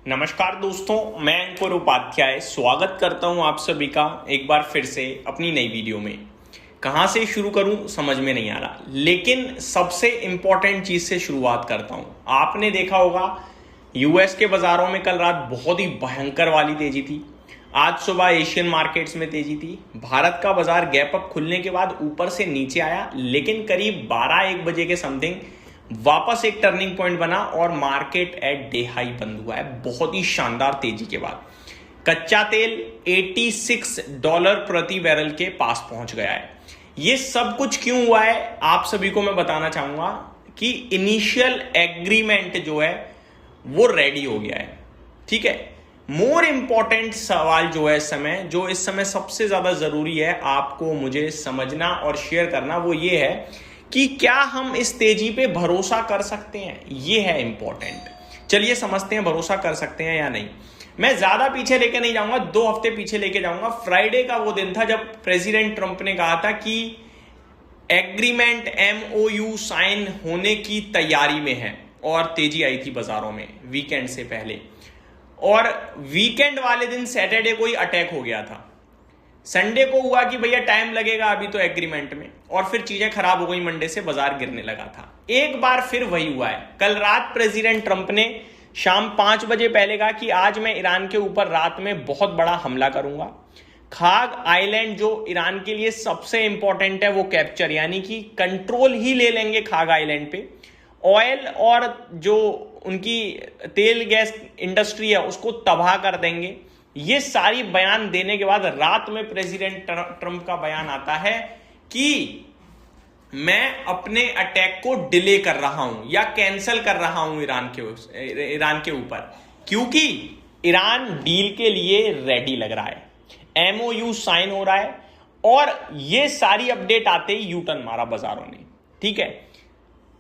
नमस्कार दोस्तों, मैं अंकुर उपाध्याय स्वागत करता हूं आप सभी का एक बार फिर से अपनी नई वीडियो में। कहां से शुरू करूं समझ में नहीं आ रहा, लेकिन सबसे इंपॉर्टेंट चीज से शुरुआत करता हूं। आपने देखा होगा यूएस के बाजारों में कल रात बहुत ही भयंकर वाली तेजी थी। आज सुबह एशियन मार्केट्स में तेजी थी। भारत का बाजार गैप अप खुलने के बाद ऊपर से नीचे आया, लेकिन करीब 12-1 बजे के समथिंग वापस एक टर्निंग पॉइंट बना और मार्केट एट डे हाई बंद हुआ है बहुत ही शानदार तेजी के बाद। कच्चा तेल $86 प्रति बैरल के पास पहुंच गया है। ये सब कुछ क्यों हुआ है आप सभी को मैं बताना चाहूंगा कि इनिशियल एग्रीमेंट जो है वो रेडी हो गया है। ठीक है, मोर इंपॉर्टेंट सवाल जो है इस समय सबसे ज्यादा जरूरी है आपको मुझे समझना और शेयर करना, वो ये है कि क्या हम इस तेजी पे भरोसा कर सकते हैं। ये है इंपॉर्टेंट। चलिए समझते हैं भरोसा कर सकते हैं या नहीं। मैं ज्यादा पीछे लेके नहीं जाऊंगा, 2 हफ्ते पीछे लेके जाऊंगा। फ्राइडे का वो दिन था जब प्रेसिडेंट ट्रंप ने कहा था कि एग्रीमेंट MOU साइन होने की तैयारी में है, और तेजी आई थी बाजारों में वीकेंड से पहले। और वीकेंड वाले दिन सैटरडे को ही अटैक हो गया था। संडे को हुआ कि भैया टाइम लगेगा अभी तो एग्रीमेंट में, और फिर चीजें खराब हो गई। मंडे से बाजार गिरने लगा था। एक बार फिर वही हुआ है। कल रात प्रेसिडेंट ट्रंप ने शाम 5 बजे पहले कहा कि आज मैं ईरान के ऊपर रात में बहुत बड़ा हमला करूंगा। खाग आइलैंड जो ईरान के लिए सबसे इंपॉर्टेंट है वो कैप्चर, यानी कि कंट्रोल ही ले लेंगे खाग आइलैंड पे। ऑयल और जो उनकी तेल गैस इंडस्ट्री है उसको तबाह कर देंगे। ये सारी बयान देने के बाद रात में प्रेसिडेंट ट्रंप का बयान आता है कि मैं अपने अटैक को डिले कर रहा हूं या कैंसिल कर रहा हूं ईरान के ऊपर, क्योंकि ईरान डील के लिए रेडी लग रहा है। MOU साइन हो रहा है, और ये सारी अपडेट आते ही यूटर्न मारा बाजारों ने। ठीक है,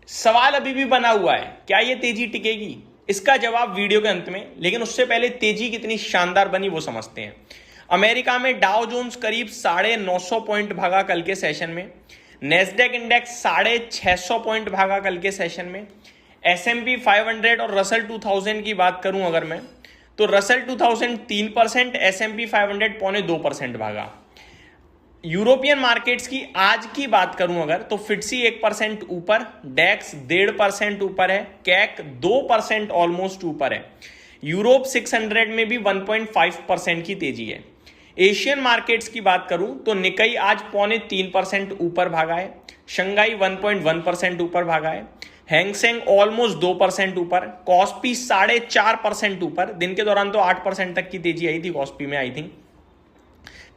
सवाल अभी भी बना हुआ है, क्या ये तेजी टिकेगी? इसका जवाब वीडियो के अंत में, लेकिन उससे पहले तेजी कितनी शानदार बनी वो समझते हैं। अमेरिका में डाउ जोन्स करीब 950 पॉइंट भागा कल के सेशन में। नेस्डेक इंडेक्स 650 पॉइंट भागा कल के सेशन में। S&P 500 और रसल 2000 की बात करूं अगर मैं, तो रसल 2000 3%, S&P 500 2.25% भागा। यूरोपियन मार्केट्स की आज की बात करूं अगर, तो फिट्सी 1% ऊपर, डेक्स 1.5% ऊपर है, कैक 2% ऑलमोस्ट ऊपर है। यूरोप 600 में भी 1.5% की तेजी है। एशियन मार्केट्स की बात करूं तो निकाई आज 3.25% ऊपर भागा है। शंघाई 1.1% ऊपर भागा है। हैंगसेंग ऑलमोस्ट 2% ऊपर। कॉस्पी 4.5% ऊपर। दिन के दौरान तो 8% तक की तेजी आई थी कॉस्पी में। आई थिंक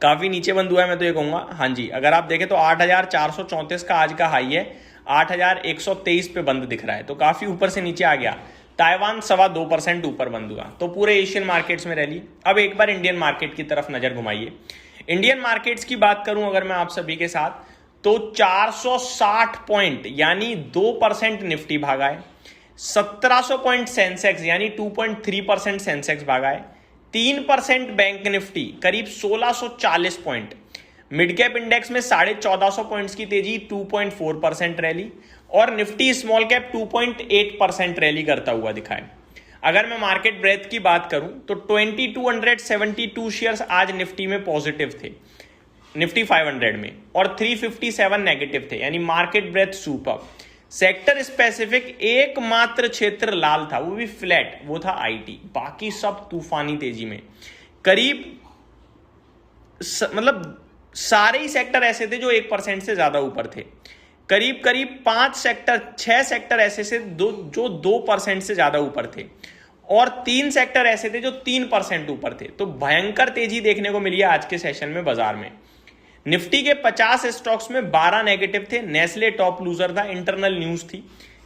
काफी नीचे बंद हुआ है, मैं तो ये कहूंगा। हाँ जी, अगर आप देखें तो 8,434 का आज का हाई है, 8,123 पे बंद दिख रहा है, तो काफी ऊपर से नीचे आ गया। ताइवान 2.25% ऊपर बंद हुआ। तो पूरे एशियन मार्केट्स में रैली। अब एक बार इंडियन मार्केट की तरफ नजर घुमाइए। इंडियन मार्केट्स की बात करूं अगर मैं आप सभी के साथ, तो 460 पॉइंट यानी 2% निफ्टी भागा है। 1700 पॉइंट सेंसेक्स यानी 2.3% सेंसेक्स भागा है। 3% बैंक निफ्टी करीब 1640 पॉइंट। मिड कैप इंडेक्स में 1450 पॉइंट्स की तेजी, 2.4% रैली, और निफ्टी स्मॉल कैप 2.8% रैली करता हुआ दिखाए। अगर मैं मार्केट ब्रेथ की बात करूं तो 2272 शेयर्स आज निफ्टी में पॉजिटिव थे, निफ्टी 500 में, और 357 नेगेटिव थे, यानी market breadth super. Sector specific एकमात्र क्षेत्र लाल था, वो भी फ्लैट, वो था IT। बाकी सब तूफानी तेजी में। करीब मतलब सारे ही सेक्टर ऐसे थे जो 1% से ज्यादा ऊपर थे। करीब 6 सेक्टर ऐसे से जो 2% से ज्यादा ऊपर थे, और 3 सेक्टर ऐसे थे जो 3% ऊपर थे। तो भयंकर तेजी देखने को मिली है आज के सेशन में बाजार में। निफ्टी के 50 स्टॉक्स में 12 नेगेटिव थे। नेस्ले टॉप लूजर था, इंटरनल न्यूज थी।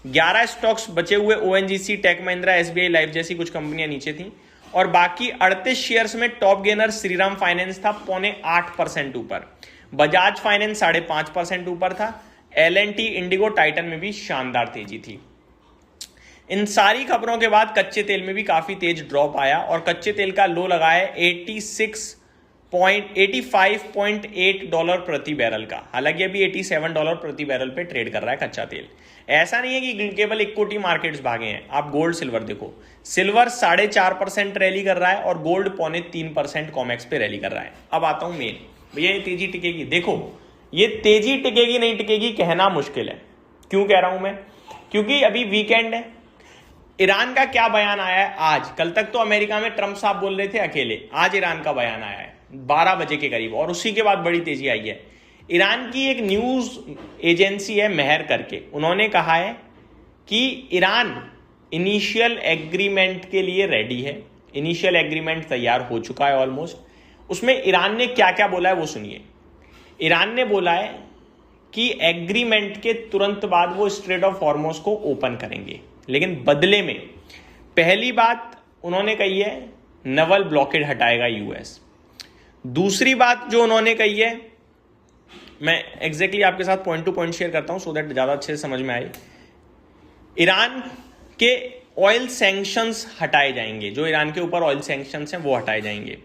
11 स्टॉक्स बचे हुए ONGC, Tech Mahindra, SBI life जैसी कुछ कंपनियां नीचे थी, और बाकी 38 शेयर्स में टॉप गेनर श्रीराम फाइनेंस था 0.8% ऊपर। बजाज फाइनेंस 5.5% ऊपर था। L&T, इंडिगो, टाइटन में भी शानदार तेजी थी। इन सारी खबरों के बाद कच्चे तेल में भी काफी तेज ड्रॉप आया, और कच्चे तेल का लो लगा है $85.8 प्रति बैरल का। हालांकि अभी $87 प्रति बैरल पे ट्रेड कर रहा है कच्चा तेल। ऐसा नहीं है कि केवल इक्विटी मार्केट्स भागे हैं। आप गोल्ड सिल्वर देखो, सिल्वर 4.5% रैली कर रहा है और गोल्ड 3.25% कॉमेक्स पे रैली कर रहा है। अब आता हूं मेन, भैया ये तेजी टिकेगी? देखो, ये तेजी टिकेगी नहीं टिकेगी कहना मुश्किल है। क्यों कह रहा हूं मैं? क्योंकि अभी वीकेंड है। ईरान का क्या बयान आया है आज? कल तक तो अमेरिका में ट्रंप साहब बोल रहे थे अकेले, आज ईरान का बयान आया है 12 बजे के करीब, और उसी के बाद बड़ी तेजी आई है। ईरान की एक न्यूज एजेंसी है मेहर करके, उन्होंने कहा है कि ईरान इनिशियल एग्रीमेंट के लिए रेडी है। इनिशियल एग्रीमेंट तैयार हो चुका है ऑलमोस्ट। उसमें ईरान ने क्या क्या बोला है वो सुनिए। ईरान ने बोला है कि एग्रीमेंट के तुरंत बाद वो स्ट्रेट ऑफ हॉर्मुज़ को ओपन करेंगे, लेकिन बदले में पहली बात उन्होंने कही है नवल ब्लॉकेड हटाएगा यूएस। दूसरी बात जो उन्होंने कही है, मैं एग्जैक्टली आपके साथ पॉइंट टू पॉइंट शेयर करता हूं सो दैट ज्यादा अच्छे से समझ में आए। ईरान के ऑयल सैंक्शंस हटाए जाएंगे, जो ईरान के ऊपर ऑयल सैंक्शंस हैं वो हटाए जाएंगे।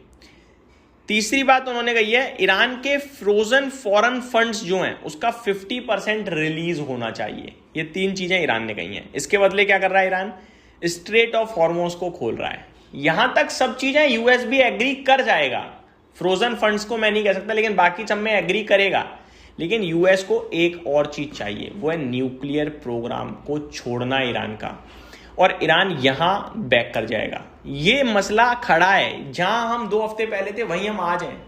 तीसरी बात उन्होंने कही है ईरान के फ्रोजन फॉरेन फंड्स जो हैं उसका 50% रिलीज होना चाहिए। ये 3 चीजें ईरान ने कही हैं। इसके बदले क्या कर रहा है ईरान? स्ट्रेट ऑफ हॉर्मुज़ को खोल रहा है। यहां तक सब चीजें यूएस भी एग्री कर जाएगा। फ्रोजन फंड्स को मैं नहीं कह सकता, लेकिन बाकी सब में एग्री करेगा। लेकिन यूएस को एक और चीज चाहिए, वो है न्यूक्लियर प्रोग्राम को छोड़ना ईरान का, और ईरान यहां बैक कर जाएगा। ये मसला खड़ा है, जहां हम 2 हफ्ते पहले थे वहीं हम आज हैं।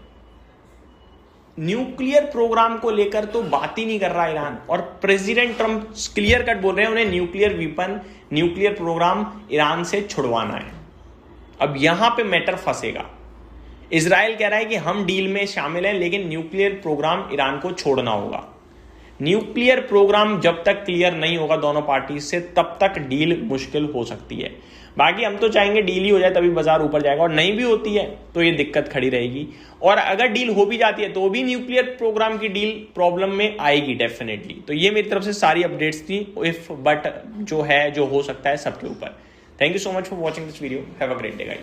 न्यूक्लियर प्रोग्राम को लेकर तो बात ही नहीं कर रहा ईरान, और प्रेसिडेंट ट्रंप क्लियर कट बोल रहे हैं उन्हें nuclear weapon, nuclear program Iran से छुड़वाना है। अब यहां पे मैटर फंसेगा। इजराइल कह रहा है कि हम डील में शामिल हैं, लेकिन न्यूक्लियर प्रोग्राम ईरान को छोड़ना होगा। न्यूक्लियर प्रोग्राम जब तक क्लियर नहीं होगा दोनों पार्टी से, तब तक डील मुश्किल हो सकती है। बाकी हम तो चाहेंगे डील ही हो जाए, तभी बाजार ऊपर जाएगा, और नहीं भी होती है तो ये दिक्कत खड़ी रहेगी। और अगर डील हो भी जाती है तो भी न्यूक्लियर प्रोग्राम की डील प्रॉब्लम में आएगी डेफिनेटली। तो ये मेरी तरफ से सारी अपडेट्स थी, इफ बट जो है, जो हो सकता है सबके ऊपर। Thank you so much for watching this video. Have a great day guys.